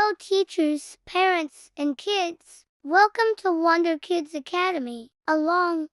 Hello teachers, parents, and kids. Welcome to Wonder Kids Academy. A long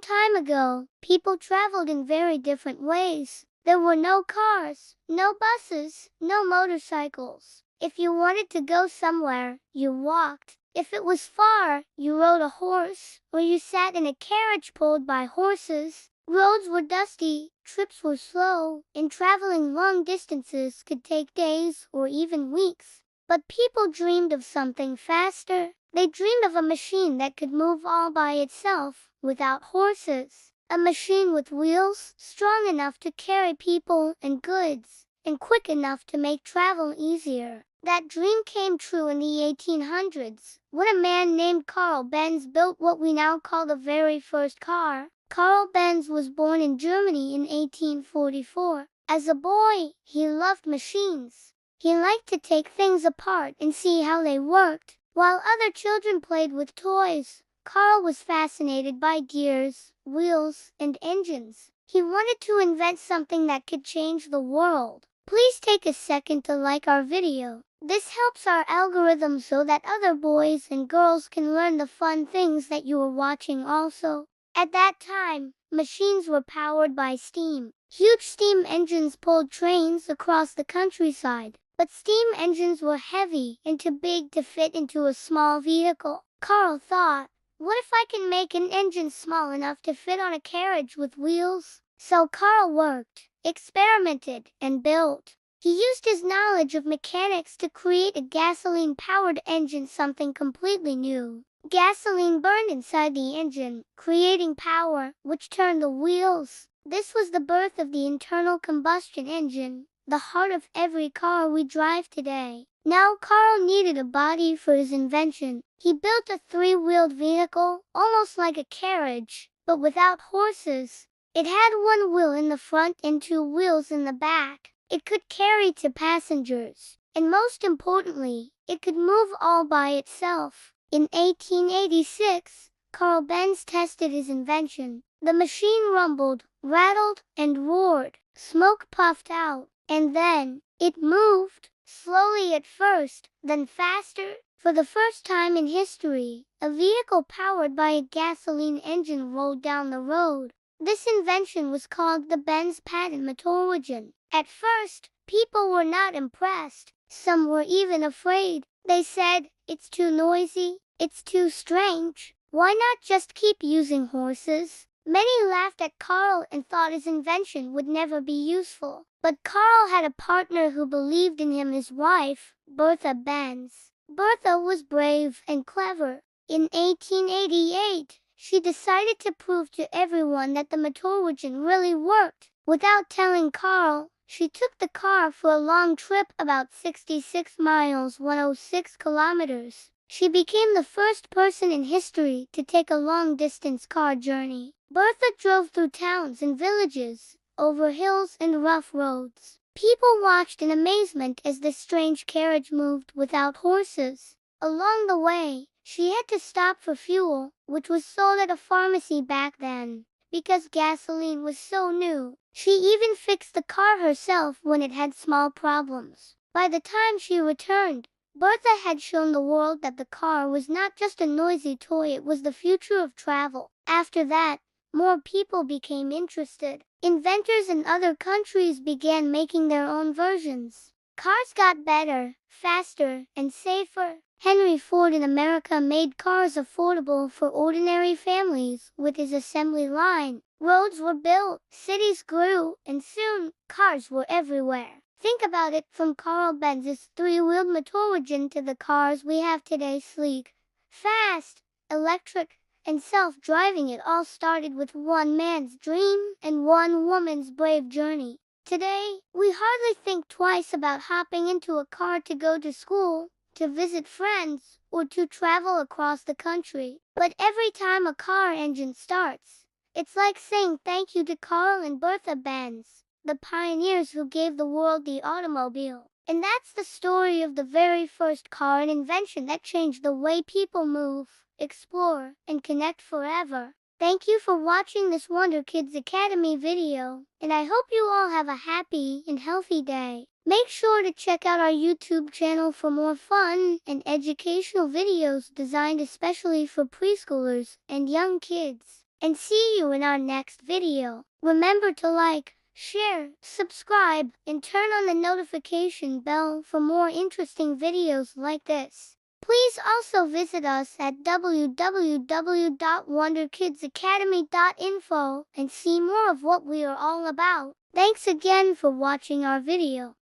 time ago, people traveled in very different ways. There were no cars, no buses, no motorcycles. If you wanted to go somewhere, you walked. If it was far, you rode a horse, or you sat in a carriage pulled by horses. Roads were dusty, trips were slow, and traveling long distances could take days or even weeks. But people dreamed of something faster. They dreamed of a machine that could move all by itself, without horses. A machine with wheels, strong enough to carry people and goods, and quick enough to make travel easier. That dream came true in the 1800s, when a man named Karl Benz built what we now call the very first car. Karl Benz was born in Germany in 1844. As a boy, he loved machines. He liked to take things apart and see how they worked. While other children played with toys, Karl was fascinated by gears, wheels, and engines. He wanted to invent something that could change the world. Please take a second to like our video. This helps our algorithm so that other boys and girls can learn the fun things that you are watching also. At that time, machines were powered by steam. Huge steam engines pulled trains across the countryside. But steam engines were heavy and too big to fit into a small vehicle. Karl thought, what if I can make an engine small enough to fit on a carriage with wheels? So Karl worked, experimented, and built. He used his knowledge of mechanics to create a gasoline-powered engine, something completely new. Gasoline burned inside the engine, creating power, which turned the wheels. This was the birth of the internal combustion engine, the heart of every car we drive today. Now Karl needed a body for his invention. He built a three-wheeled vehicle, almost like a carriage, but without horses. It had one wheel in the front and two wheels in the back. It could carry two passengers. And most importantly, it could move all by itself. In 1886, Karl Benz tested his invention. The machine rumbled, rattled, and roared. Smoke puffed out. And then, it moved, slowly at first, then faster. For the first time in history, a vehicle powered by a gasoline engine rolled down the road. This invention was called the Benz patent motorwagen. At first, people were not impressed. Some were even afraid. They said, it's too noisy, it's too strange. Why not just keep using horses? Many laughed at Karl and thought his invention would never be useful. But Karl had a partner who believed in him, his wife, Bertha Benz. Bertha was brave and clever. In 1888, she decided to prove to everyone that the motorwagen really worked. Without telling Karl, she took the car for a long trip, about 66 miles, 106 kilometers. She became the first person in history to take a long-distance car journey. Bertha drove through towns and villages, over hills and rough roads. People watched in amazement as this strange carriage moved without horses. Along the way, she had to stop for fuel, which was sold at a pharmacy back then. Because gasoline was so new, she even fixed the car herself when it had small problems. By the time she returned, Bertha had shown the world that the car was not just a noisy toy, it was the future of travel. After that, more people became interested. Inventors in other countries began making their own versions. Cars got better, faster, and safer. Henry Ford in America made cars affordable for ordinary families with his assembly line. Roads were built, cities grew, and soon, cars were everywhere. Think about it, from Karl Benz's three-wheeled motorwagen to the cars we have today, sleek, fast, electric, and self-driving. It all started with one man's dream and one woman's brave journey. Today, we hardly think twice about hopping into a car to go to school, to visit friends, or to travel across the country. But every time a car engine starts, it's like saying thank you to Karl and Bertha Benz, the pioneers who gave the world the automobile. And that's the story of the very first car, an invention that changed the way people move, explore, and connect forever. Thank you for watching this Wonder Kids Academy video, and I hope you all have a happy and healthy day. Make sure to check out our YouTube channel for more fun and educational videos designed especially for preschoolers and young kids. And see you in our next video. Remember to like, share, subscribe, and turn on the notification bell for more interesting videos like this. Please also visit us at www.wonderkidsacademy.info and see more of what we are all about. Thanks again for watching our video.